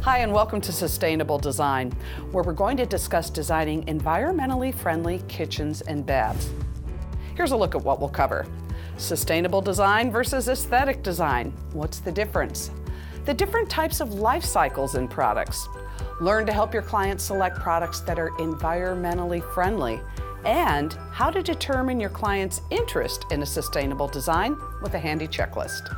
Hi, and welcome to Sustainable Design, where we're going to discuss designing environmentally friendly kitchens and baths. Here's a look at what we'll cover. Sustainable design versus aesthetic design. What's the difference? The different types of life cycles in products. Learn to help your clients select products that are environmentally friendly, and how to determine your client's interest in a sustainable design with a handy checklist.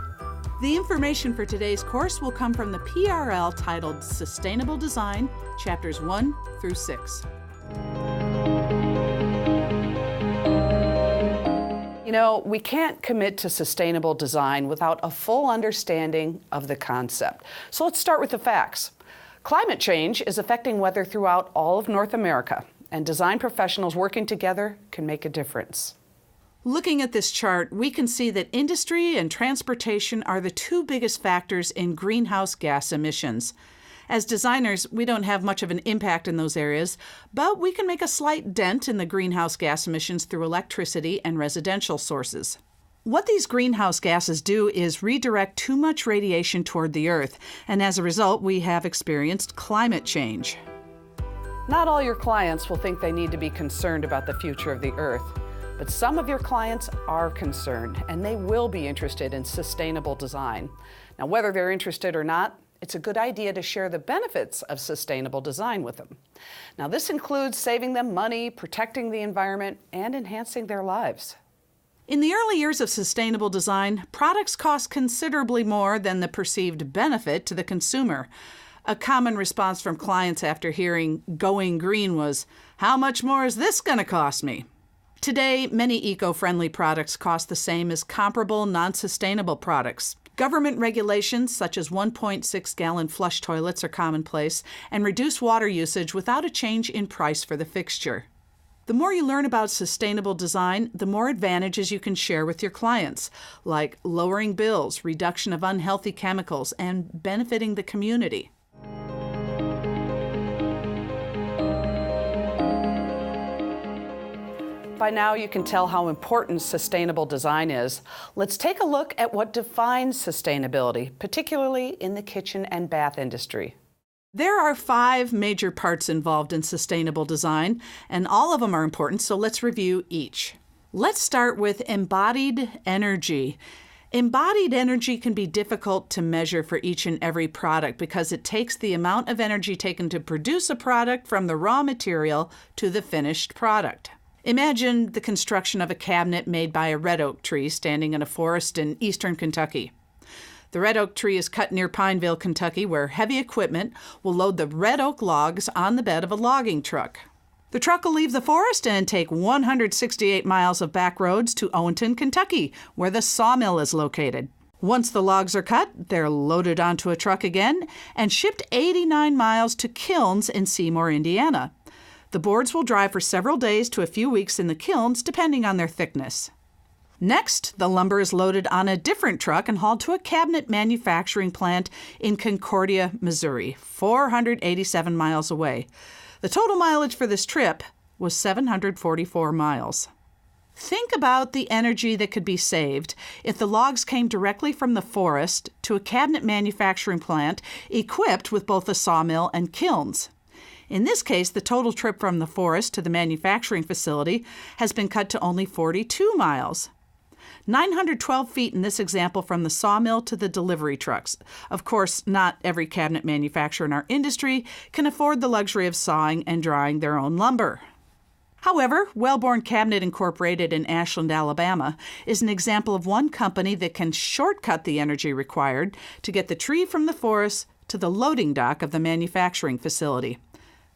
The information for today's course will come from the PRL titled Sustainable Design, Chapters 1 through 6. You know, we can't commit to sustainable design without a full understanding of the concept. So let's start with the facts. Climate change is affecting weather throughout all of North America, and design professionals working together can make a difference. Looking at this chart, we can see that industry and transportation are the two biggest factors in greenhouse gas emissions. As designers, we don't have much of an impact in those areas, but we can make a slight dent in the greenhouse gas emissions through electricity and residential sources. What these greenhouse gases do is redirect too much radiation toward the Earth, and as a result, we have experienced climate change. Not all your clients will think they need to be concerned about the future of the Earth. But some of your clients are concerned, and they will be interested in sustainable design. Now, whether they're interested or not, it's a good idea to share the benefits of sustainable design with them. Now, this includes saving them money, protecting the environment, and enhancing their lives. In the early years of sustainable design, products cost considerably more than the perceived benefit to the consumer. A common response from clients after hearing "going green" was, "How much more is this going to cost me?" Today, many eco-friendly products cost the same as comparable non-sustainable products. Government regulations such as 1.6-gallon flush toilets are commonplace and reduce water usage without a change in price for the fixture. The more you learn about sustainable design, the more advantages you can share with your clients, like lowering bills, reduction of unhealthy chemicals, and benefiting the community. By now, you can tell how important sustainable design is. Let's take a look at what defines sustainability, particularly in the kitchen and bath industry. There are 5 major parts involved in sustainable design, and all of them are important, so let's review each. Let's start with embodied energy. Embodied energy can be difficult to measure for each and every product because it takes the amount of energy taken to produce a product from the raw material to the finished product. Imagine the construction of a cabinet made by a red oak tree standing in a forest in eastern Kentucky. The red oak tree is cut near Pineville, Kentucky, where heavy equipment will load the red oak logs on the bed of a logging truck. The truck will leave the forest and take 168 miles of back roads to Owenton, Kentucky, where the sawmill is located. Once the logs are cut, they're loaded onto a truck again and shipped 89 miles to kilns in Seymour, Indiana. The boards will dry for several days to a few weeks in the kilns, depending on their thickness. Next, the lumber is loaded on a different truck and hauled to a cabinet manufacturing plant in Concordia, Missouri, 487 miles away. The total mileage for this trip was 744 miles. Think about the energy that could be saved if the logs came directly from the forest to a cabinet manufacturing plant equipped with both a sawmill and kilns. In this case, the total trip from the forest to the manufacturing facility has been cut to only 42 miles. 912 feet in this example from the sawmill to the delivery trucks. Of course, not every cabinet manufacturer in our industry can afford the luxury of sawing and drying their own lumber. However, Wellborn Cabinet Incorporated in Ashland, Alabama, is an example of one company that can shortcut the energy required to get the tree from the forest to the loading dock of the manufacturing facility.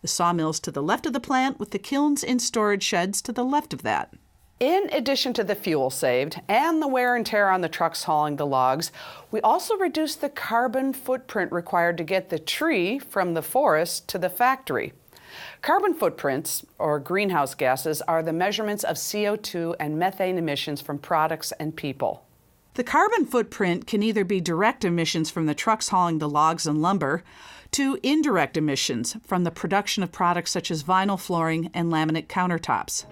The sawmill's to the left of the plant, with the kilns in storage sheds to the left of that. In addition to the fuel saved and the wear and tear on the trucks hauling the logs, we also reduce the carbon footprint required to get the tree from the forest to the factory. Carbon footprints, or greenhouse gases, are the measurements of CO2 and methane emissions from products and people. The carbon footprint can either be direct emissions from the trucks hauling the logs and lumber, to indirect emissions from the production of products such as vinyl flooring and laminate countertops.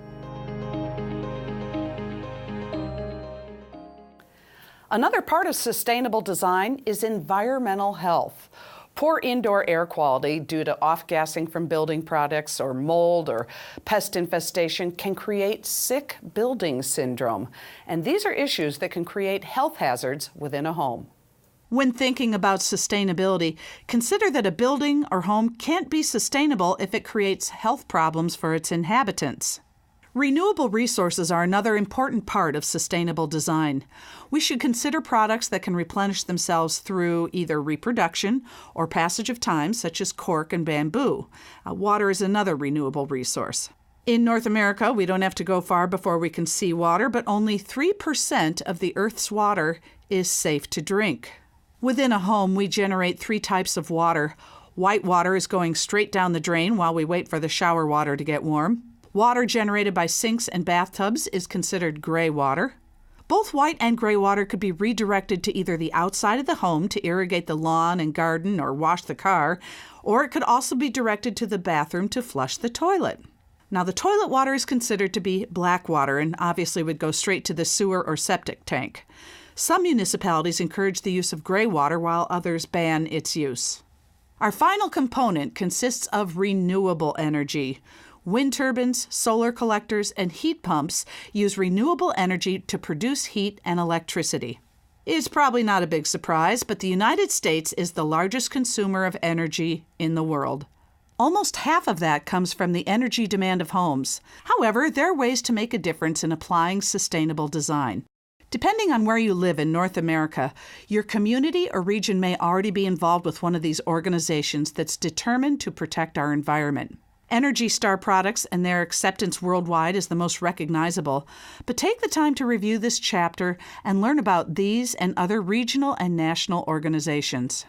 Another part of sustainable design is environmental health. Poor indoor air quality due to off-gassing from building products or mold or pest infestation can create sick building syndrome. And these are issues that can create health hazards within a home. When thinking about sustainability, consider that a building or home can't be sustainable if it creates health problems for its inhabitants. Renewable resources are another important part of sustainable design. We should consider products that can replenish themselves through either reproduction or passage of time, such as cork and bamboo. Water is another renewable resource. In North America, we don't have to go far before we can see water, but only 3% of the Earth's water is safe to drink. Within a home, we generate 3 types of water. White water is going straight down the drain while we wait for the shower water to get warm. Water generated by sinks and bathtubs is considered gray water. Both white and gray water could be redirected to either the outside of the home to irrigate the lawn and garden or wash the car, or it could also be directed to the bathroom to flush the toilet. Now, the toilet water is considered to be black water and obviously would go straight to the sewer or septic tank. Some municipalities encourage the use of gray water while others ban its use. Our final component consists of renewable energy. Wind turbines, solar collectors, and heat pumps use renewable energy to produce heat and electricity. It's probably not a big surprise, but the United States is the largest consumer of energy in the world. Almost half of that comes from the energy demand of homes. However, there are ways to make a difference in applying sustainable design. Depending on where you live in North America, your community or region may already be involved with one of these organizations that's determined to protect our environment. Energy Star products and their acceptance worldwide is the most recognizable, but take the time to review this chapter and learn about these and other regional and national organizations.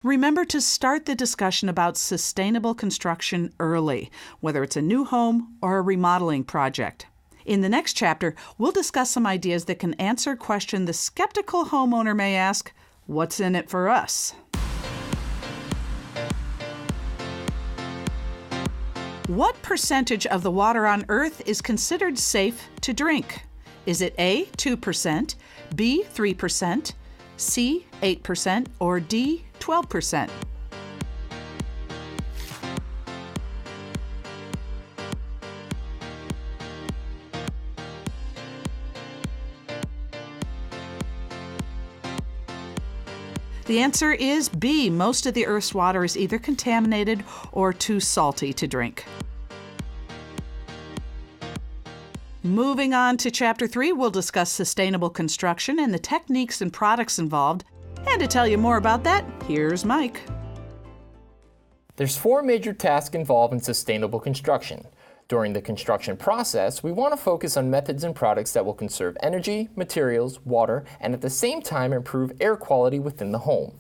Remember to start the discussion about sustainable construction early, whether it's a new home or a remodeling project. In the next chapter, we'll discuss some ideas that can answer a question the skeptical homeowner may ask, what's in it for us? What percentage of the water on Earth is considered safe to drink? Is it A, 2%, B, 3%, C, 8%, or D, 12%? The answer is B. Most of the Earth's water is either contaminated or too salty to drink. Moving on to Chapter 3, we'll discuss sustainable construction and the techniques and products involved. And to tell you more about that, here's Mike. There's 4 major tasks involved in sustainable construction. During the construction process, we want to focus on methods and products that will conserve energy, materials, water, and at the same time improve air quality within the home.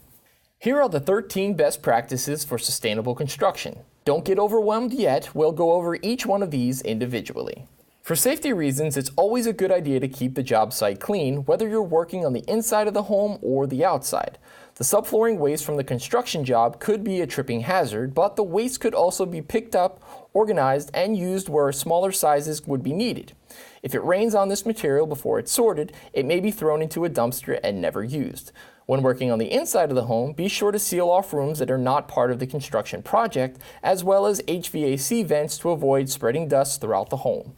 Here are the 13 best practices for sustainable construction. Don't get overwhelmed yet, we'll go over each one of these individually. For safety reasons, it's always a good idea to keep the job site clean, whether you're working on the inside of the home or the outside. The subflooring waste from the construction job could be a tripping hazard, but the waste could also be picked up, organized, and used where smaller sizes would be needed. If it rains on this material before it's sorted, it may be thrown into a dumpster and never used. When working on the inside of the home, be sure to seal off rooms that are not part of the construction project, as well as HVAC vents to avoid spreading dust throughout the home.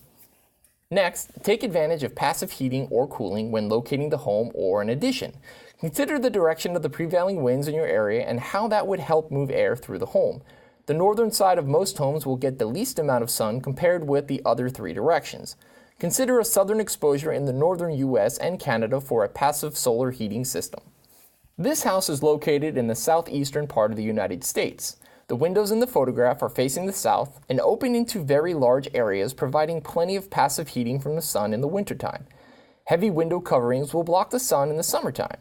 Next, take advantage of passive heating or cooling when locating the home or an addition. Consider the direction of the prevailing winds in your area and how that would help move air through the home. The northern side of most homes will get the least amount of sun compared with the other 3 directions. Consider a southern exposure in the northern US and Canada for a passive solar heating system. This house is located in the southeastern part of the United States. The windows in the photograph are facing the south and open into very large areas, providing plenty of passive heating from the sun in the wintertime. Heavy window coverings will block the sun in the summertime.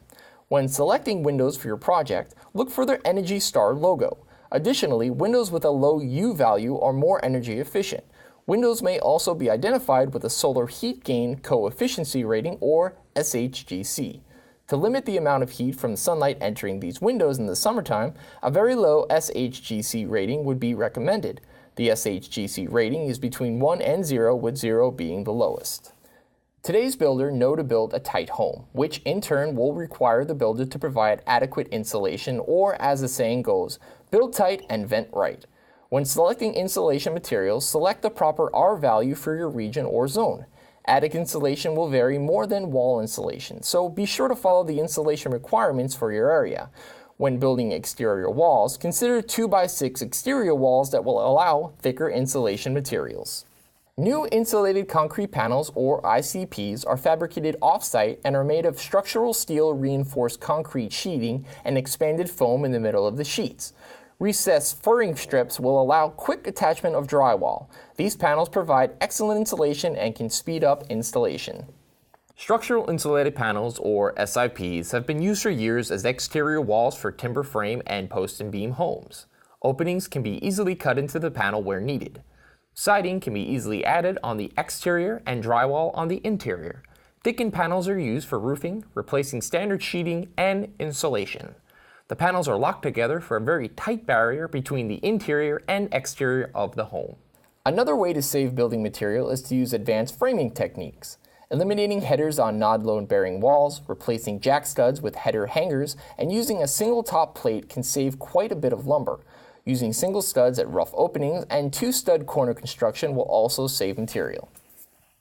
When selecting windows for your project, look for their Energy Star logo. Additionally, windows with a low U value are more energy efficient. Windows may also be identified with a solar heat gain coefficient rating, or SHGC. To limit the amount of heat from sunlight entering these windows in the summertime, a very low SHGC rating would be recommended. The SHGC rating is between 1 and 0, with 0 being the lowest. Today's builders know to build a tight home, which in turn will require the builder to provide adequate insulation, or as the saying goes, build tight and vent right. When selecting insulation materials, select the proper R value for your region or zone. Attic insulation will vary more than wall insulation, so be sure to follow the insulation requirements for your area. When building exterior walls, consider 2x6 exterior walls that will allow thicker insulation materials. New insulated concrete panels, or ICPs, are fabricated off-site and are made of structural steel reinforced concrete sheeting and expanded foam in the middle of the sheets. Recessed furring strips will allow quick attachment of drywall. These panels provide excellent insulation and can speed up installation. Structural insulated panels, or SIPs, have been used for years as exterior walls for timber frame and post and beam homes. Openings can be easily cut into the panel where needed. Siding can be easily added on the exterior and drywall on the interior. Thickened panels are used for roofing, replacing standard sheeting, and insulation. The panels are locked together for a very tight barrier between the interior and exterior of the home. Another way to save building material is to use advanced framing techniques. Eliminating headers on nod load-bearing walls, replacing jack studs with header hangers, and using a single top plate can save quite a bit of lumber. Using single studs at rough openings and 2-stud corner construction will also save material.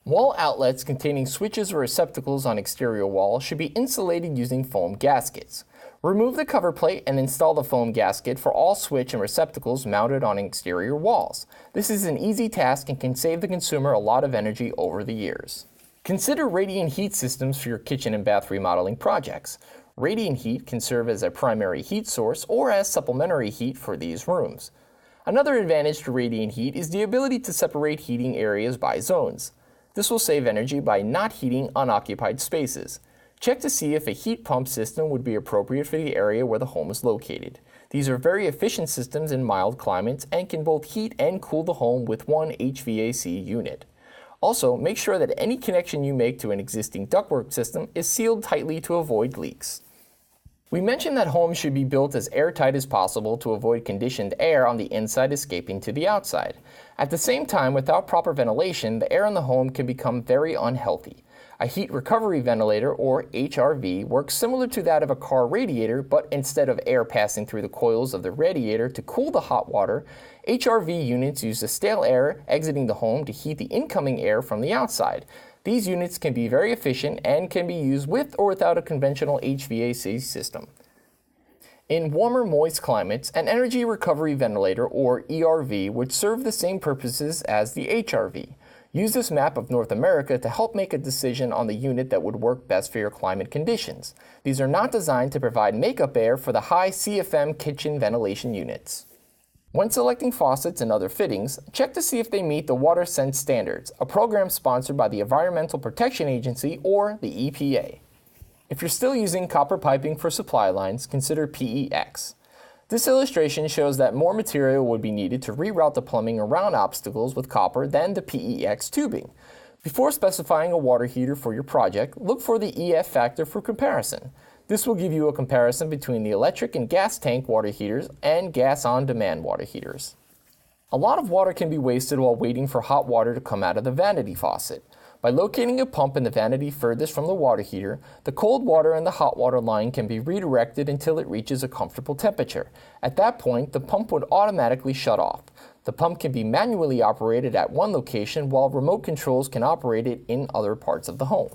Wall outlets containing switches or receptacles on exterior walls should be insulated using foam gaskets. Remove the cover plate and install the foam gasket for all switch and receptacles mounted on exterior walls. This is an easy task and can save the consumer a lot of energy over the years. Consider radiant heat systems for your kitchen and bath remodeling projects. Radiant heat can serve as a primary heat source or as supplementary heat for these rooms. Another advantage to radiant heat is the ability to separate heating areas by zones. This will save energy by not heating unoccupied spaces. Check to see if a heat pump system would be appropriate for the area where the home is located. These are very efficient systems in mild climates and can both heat and cool the home with one HVAC unit. Also, make sure that any connection you make to an existing ductwork system is sealed tightly to avoid leaks. We mentioned that homes should be built as airtight as possible to avoid conditioned air on the inside escaping to the outside. At the same time, without proper ventilation, the air in the home can become very unhealthy. A heat recovery ventilator, or HRV, works similar to that of a car radiator, but instead of air passing through the coils of the radiator to cool the hot water, HRV units use the stale air exiting the home to heat the incoming air from the outside. These units can be very efficient and can be used with or without a conventional HVAC system. In warmer, moist climates, an energy recovery ventilator, or ERV, would serve the same purposes as the HRV. Use this map of North America to help make a decision on the unit that would work best for your climate conditions. These are not designed to provide makeup air for the high CFM kitchen ventilation units. When selecting faucets and other fittings, check to see if they meet the WaterSense standards, a program sponsored by the Environmental Protection Agency, or the EPA. If you're still using copper piping for supply lines, consider PEX. This illustration shows that more material would be needed to reroute the plumbing around obstacles with copper than the PEX tubing. Before specifying a water heater for your project, look for the EF factor for comparison. This will give you a comparison between the electric and gas tank water heaters and gas on-demand water heaters. A lot of water can be wasted while waiting for hot water to come out of the vanity faucet. By locating a pump in the vanity furthest from the water heater, the cold water and the hot water line can be redirected until it reaches a comfortable temperature. At that point, the pump would automatically shut off. The pump can be manually operated at one location while remote controls can operate it in other parts of the home.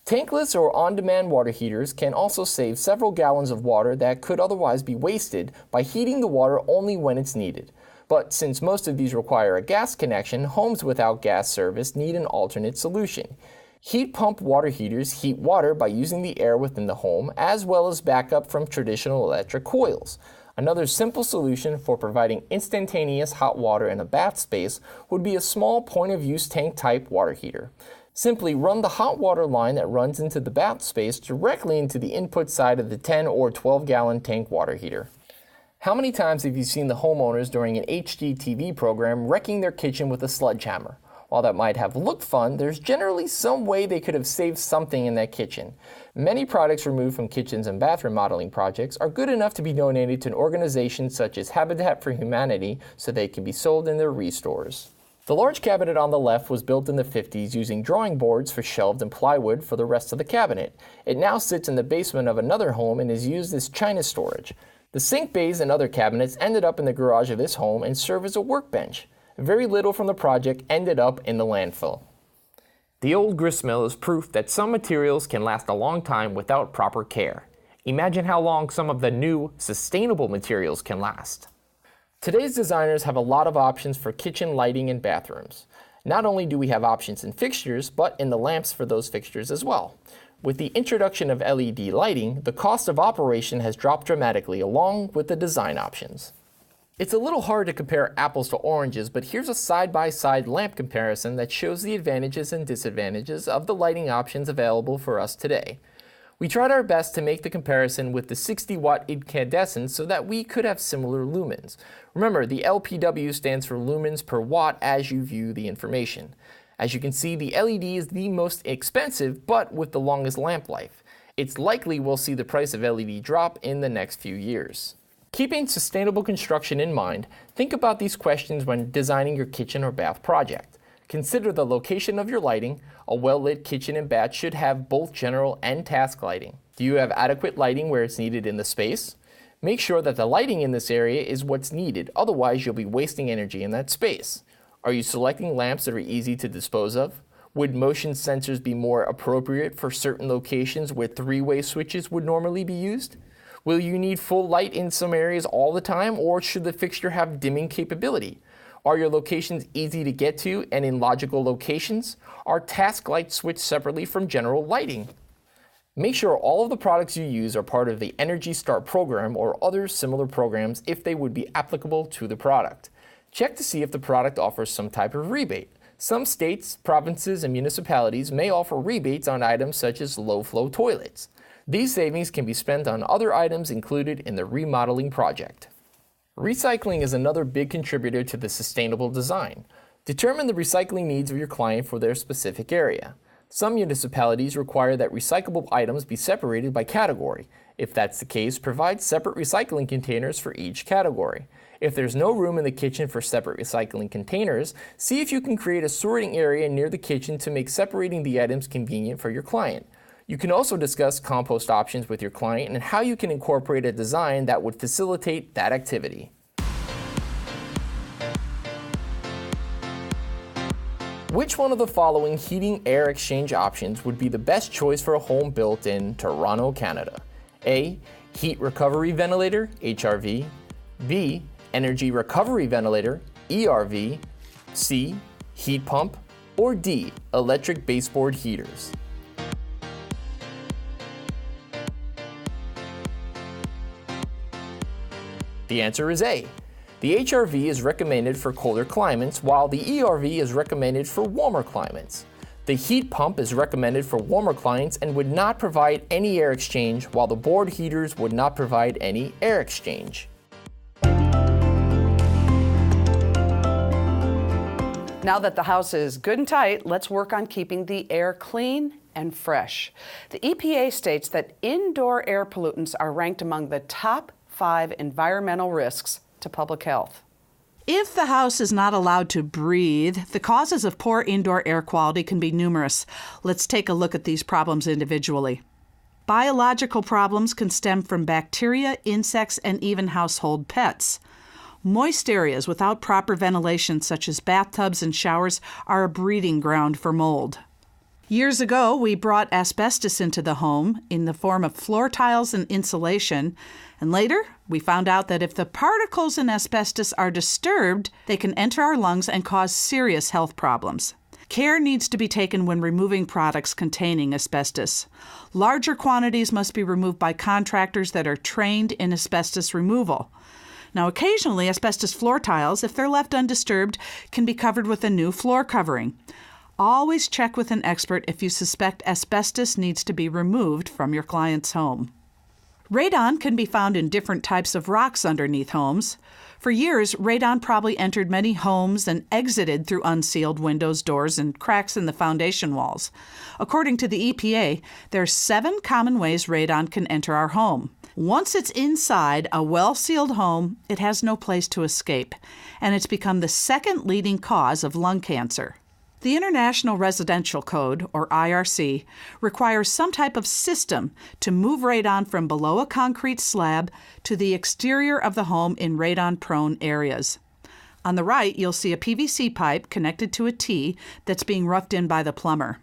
Tankless or on-demand water heaters can also save several gallons of water that could otherwise be wasted by heating the water only when it's needed. But since most of these require a gas connection, homes without gas service need an alternate solution. Heat pump water heaters heat water by using the air within the home, as well as backup from traditional electric coils. Another simple solution for providing instantaneous hot water in a bath space would be a small point-of-use tank-type water heater. Simply run the hot water line that runs into the bath space directly into the input side of the 10 or 12-gallon tank water heater. How many times have you seen the homeowners during an HGTV program wrecking their kitchen with a sledgehammer? While that might have looked fun, there's generally some way they could have saved something in that kitchen. Many products removed from kitchens and bath remodeling projects are good enough to be donated to an organization such as Habitat for Humanity so they can be sold in their restores. The large cabinet on the left was built in the 50s using drawing boards for shelved and plywood for the rest of the cabinet. It now sits in the basement of another home and is used as china storage. The sink bays and other cabinets ended up in the garage of this home and serve as a workbench. Very little from the project ended up in the landfill. The old grist mill is proof that some materials can last a long time without proper care. Imagine how long some of the new, sustainable materials can last. Today's designers have a lot of options for kitchen lighting and bathrooms. Not only do we have options in fixtures, but in the lamps for those fixtures as well. With the introduction of LED lighting, the cost of operation has dropped dramatically along with the design options. It's a little hard to compare apples to oranges, but here's a side-by-side lamp comparison that shows the advantages and disadvantages of the lighting options available for us today. We tried our best to make the comparison with the 60-watt incandescent so that we could have similar lumens. Remember, the LPW stands for lumens per watt as you view the information. As you can see, the LED is the most expensive, but with the longest lamp life. It's likely we'll see the price of LED drop in the next few years. Keeping sustainable construction in mind, think about these questions when designing your kitchen or bath project. Consider the location of your lighting. A well-lit kitchen and bath should have both general and task lighting. Do you have adequate lighting where it's needed in the space? Make sure that the lighting in this area is what's needed, otherwise you'll be wasting energy in that space. Are you selecting lamps that are easy to dispose of? Would motion sensors be more appropriate for certain locations where three-way switches would normally be used? Will you need full light in some areas all the time, or should the fixture have dimming capability? Are your locations easy to get to and in logical locations? Are task lights switched separately from general lighting? Make sure all of the products you use are part of the Energy Star program or other similar programs if they would be applicable to the product. Check to see if the product offers some type of rebate. Some states, provinces, and municipalities may offer rebates on items such as low-flow toilets. These savings can be spent on other items included in the remodeling project. Recycling is another big contributor to the sustainable design. Determine the recycling needs of your client for their specific area. Some municipalities require that recyclable items be separated by category. If that's the case, provide separate recycling containers for each category. If there's no room in the kitchen for separate recycling containers, see if you can create a sorting area near the kitchen to make separating the items convenient for your client. You can also discuss compost options with your client and how you can incorporate a design that would facilitate that activity. Which one of the following heating air exchange options would be the best choice for a home built in Toronto, Canada? A. Heat recovery ventilator, HRV. B. Energy recovery ventilator, ERV. C. Heat pump. Or D. Electric baseboard heaters. The answer is A. The HRV is recommended for colder climates, while the ERV is recommended for warmer climates. The heat pump is recommended for warmer climates and would not provide any air exchange, while the board heaters would not provide any air exchange. Now that the house is good and tight, let's work on keeping the air clean and fresh. The EPA states that indoor air pollutants are ranked among the top 5 environmental risks to public health. If the house is not allowed to breathe, the causes of poor indoor air quality can be numerous. Let's take a look at these problems individually. Biological problems can stem from bacteria, insects, and even household pets. Moist areas without proper ventilation, such as bathtubs and showers, are a breeding ground for mold. Years ago, we brought asbestos into the home in the form of floor tiles and insulation, and later we found out that if the particles in asbestos are disturbed, they can enter our lungs and cause serious health problems. Care needs to be taken when removing products containing asbestos. Larger quantities must be removed by contractors that are trained in asbestos removal. Now, occasionally, asbestos floor tiles, if they're left undisturbed, can be covered with a new floor covering. Always check with an expert if you suspect asbestos needs to be removed from your client's home. Radon can be found in different types of rocks underneath homes. For years, radon probably entered many homes and exited through unsealed windows, doors, and cracks in the foundation walls. According to the EPA, there are 7 common ways radon can enter our home. Once it's inside a well-sealed home, it has no place to escape, and it's become the second leading cause of lung cancer. The International Residential Code, or IRC, requires some type of system to move radon from below a concrete slab to the exterior of the home in radon-prone areas. On the right, you'll see a PVC pipe connected to a T that's being roughed in by the plumber.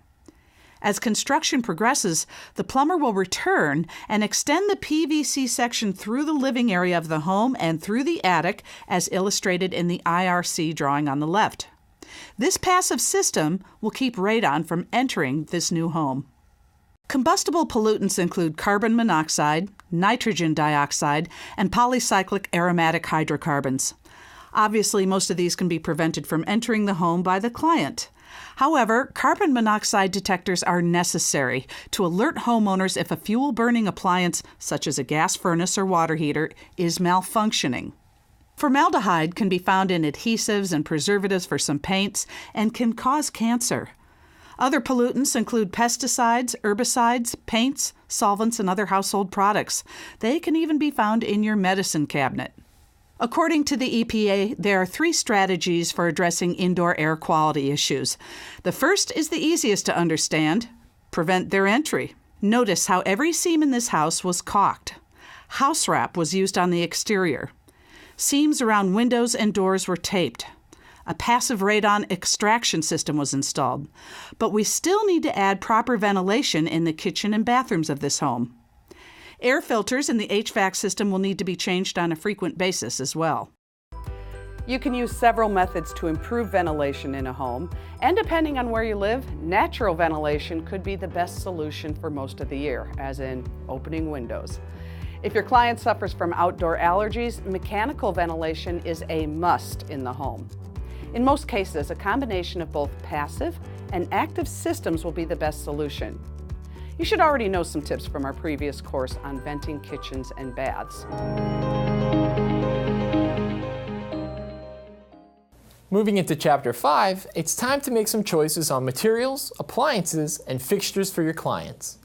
As construction progresses, the plumber will return and extend the PVC section through the living area of the home and through the attic, as illustrated in the IRC drawing on the left. This passive system will keep radon from entering this new home. Combustible pollutants include carbon monoxide, nitrogen dioxide, and polycyclic aromatic hydrocarbons. Obviously, most of these can be prevented from entering the home by the client. However, carbon monoxide detectors are necessary to alert homeowners if a fuel-burning appliance, such as a gas furnace or water heater, is malfunctioning. Formaldehyde can be found in adhesives and preservatives for some paints and can cause cancer. Other pollutants include pesticides, herbicides, paints, solvents, and other household products. They can even be found in your medicine cabinet. According to the EPA, there are 3 strategies for addressing indoor air quality issues. The first is the easiest to understand: prevent their entry. Notice how every seam in this house was caulked. House wrap was used on the exterior. Seams around windows and doors were taped. A passive radon extraction system was installed. But we still need to add proper ventilation in the kitchen and bathrooms of this home. Air filters in the HVAC system will need to be changed on a frequent basis as well. You can use several methods to improve ventilation in a home, and depending on where you live, natural ventilation could be the best solution for most of the year, as in opening windows. If your client suffers from outdoor allergies, mechanical ventilation is a must in the home. In most cases, a combination of both passive and active systems will be the best solution. You should already know some tips from our previous course on venting kitchens and baths. Moving into Chapter 5, it's time to make some choices on materials, appliances, and fixtures for your clients.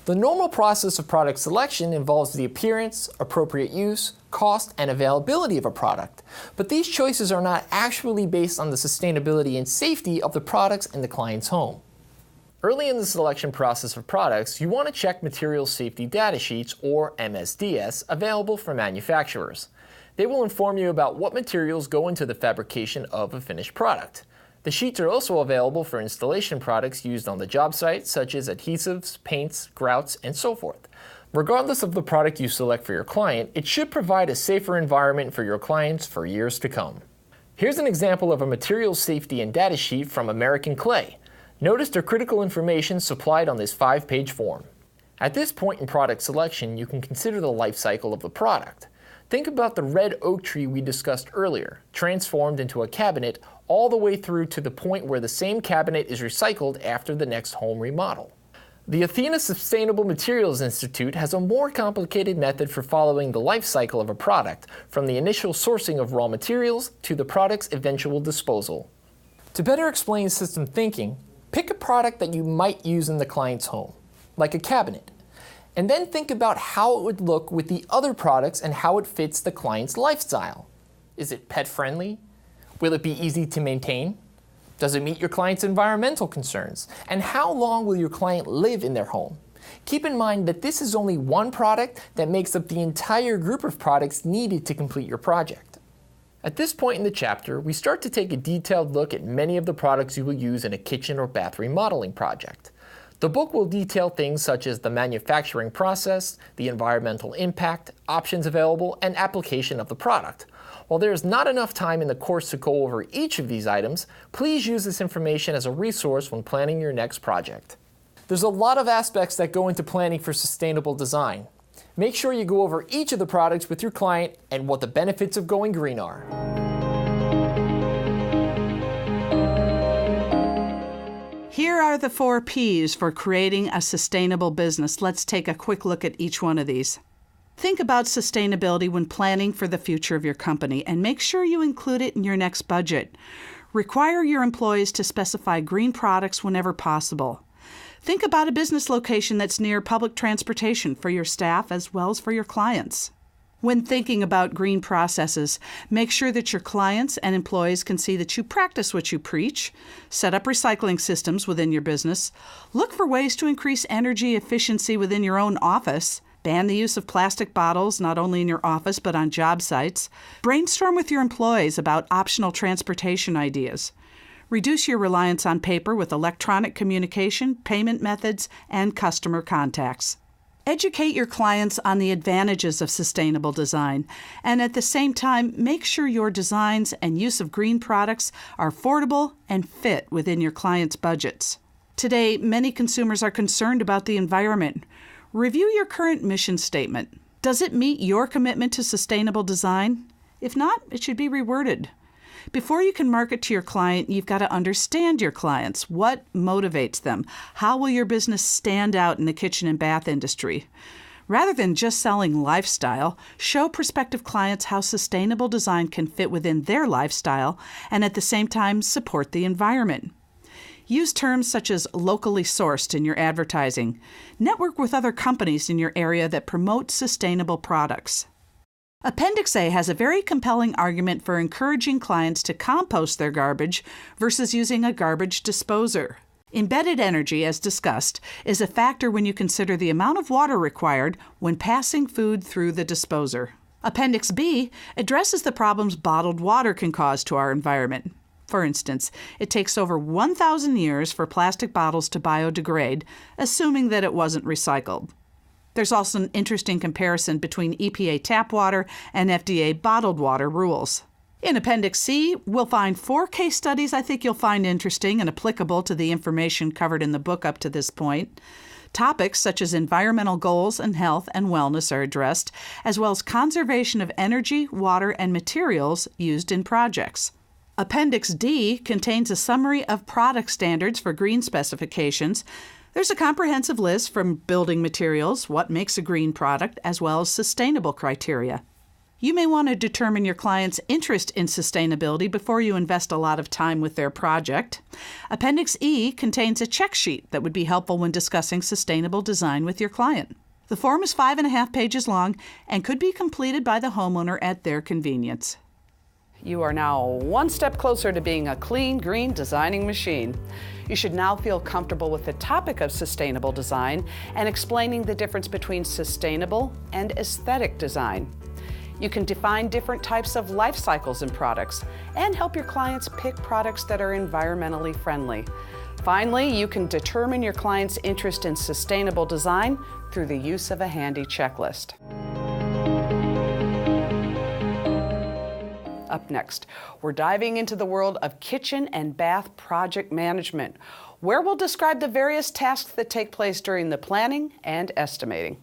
The normal process of product selection involves the appearance, appropriate use, cost, and availability of a product, but these choices are not actually based on the sustainability and safety of the products in the client's home. Early in the selection process of products, you want to check material safety data sheets, or MSDS, available from manufacturers. They will inform you about what materials go into the fabrication of a finished product. The sheets are also available for installation products used on the job site, such as adhesives, paints, grouts, and so forth. Regardless of the product you select for your client, it should provide a safer environment for your clients for years to come. Here's an example of a materials safety and data sheet from American Clay. Notice the critical information supplied on this 5-page form. At this point in product selection, you can consider the life cycle of the product. Think about the red oak tree we discussed earlier, transformed into a cabinet, all the way through to the point where the same cabinet is recycled after the next home remodel. The Athena Sustainable Materials Institute has a more complicated method for following the life cycle of a product, from the initial sourcing of raw materials to the product's eventual disposal. To better explain system thinking, pick a product that you might use in the client's home, like a cabinet, and then think about how it would look with the other products and how it fits the client's lifestyle. Is it pet-friendly? Will it be easy to maintain? Does it meet your client's environmental concerns? And how long will your client live in their home? Keep in mind that this is only one product that makes up the entire group of products needed to complete your project. At this point in the chapter, we start to take a detailed look at many of the products you will use in a kitchen or bath remodeling project. The book will detail things such as the manufacturing process, the environmental impact, options available, and application of the product. While there is not enough time in the course to go over each of these items, please use this information as a resource when planning your next project. There's a lot of aspects that go into planning for sustainable design. Make sure you go over each of the products with your client and what the benefits of going green are. Here are the 4 P's for creating a sustainable business. Let's take a quick look at each one of these. Think about sustainability when planning for the future of your company, and make sure you include it in your next budget. Require your employees to specify green products whenever possible. Think about a business location that's near public transportation for your staff as well as for your clients. When thinking about green processes, make sure that your clients and employees can see that you practice what you preach, set up recycling systems within your business, look for ways to increase energy efficiency within your own office, ban the use of plastic bottles not only in your office but on job sites, brainstorm with your employees about optional transportation ideas, reduce your reliance on paper with electronic communication, payment methods, and customer contacts. Educate your clients on the advantages of sustainable design, and at the same time, make sure your designs and use of green products are affordable and fit within your clients' budgets. Today, many consumers are concerned about the environment. Review your current mission statement. Does it meet your commitment to sustainable design? If not, it should be reworded. Before you can market to your client, you've got to understand your clients. What motivates them? How will your business stand out in the kitchen and bath industry? Rather than just selling lifestyle, show prospective clients how sustainable design can fit within their lifestyle and at the same time support the environment. Use terms such as locally sourced in your advertising. Network with other companies in your area that promote sustainable products. Appendix A has a very compelling argument for encouraging clients to compost their garbage versus using a garbage disposer. Embedded energy, as discussed, is a factor when you consider the amount of water required when passing food through the disposer. Appendix B addresses the problems bottled water can cause to our environment. For instance, it takes over 1,000 years for plastic bottles to biodegrade, assuming that it wasn't recycled. There's also an interesting comparison between EPA tap water and FDA bottled water rules. In Appendix C, we'll find 4 case studies I think you'll find interesting and applicable to the information covered in the book up to this point. Topics such as environmental goals and health and wellness are addressed, as well as conservation of energy, water, and materials used in projects. Appendix D contains a summary of product standards for green specifications. There's a comprehensive list from building materials, what makes a green product, as well as sustainable criteria. You may want to determine your client's interest in sustainability before you invest a lot of time with their project. Appendix E contains a check sheet that would be helpful when discussing sustainable design with your client. The form is 5.5 pages long and could be completed by the homeowner at their convenience. You are now one step closer to being a clean, green designing machine. You should now feel comfortable with the topic of sustainable design and explaining the difference between sustainable and aesthetic design. You can define different types of life cycles in products and help your clients pick products that are environmentally friendly. Finally, you can determine your client's interest in sustainable design through the use of a handy checklist. Up next, we're diving into the world of kitchen and bath project management, where we'll describe the various tasks that take place during the planning and estimating.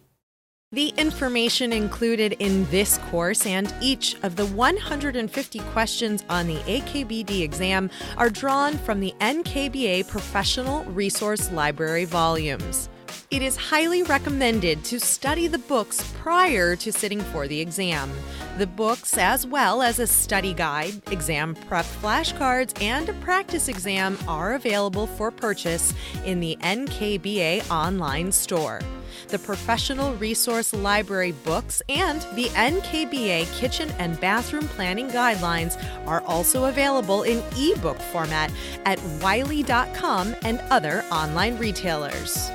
The information included in this course and each of the 150 questions on the AKBD exam are drawn from the NKBA Professional Resource Library volumes. It is highly recommended to study the books prior to sitting for the exam. The books, as well as a study guide, exam prep flashcards, and a practice exam are available for purchase in the NKBA online store. The Professional Resource Library books and the NKBA Kitchen and Bathroom Planning Guidelines are also available in ebook format at Wiley.com and other online retailers.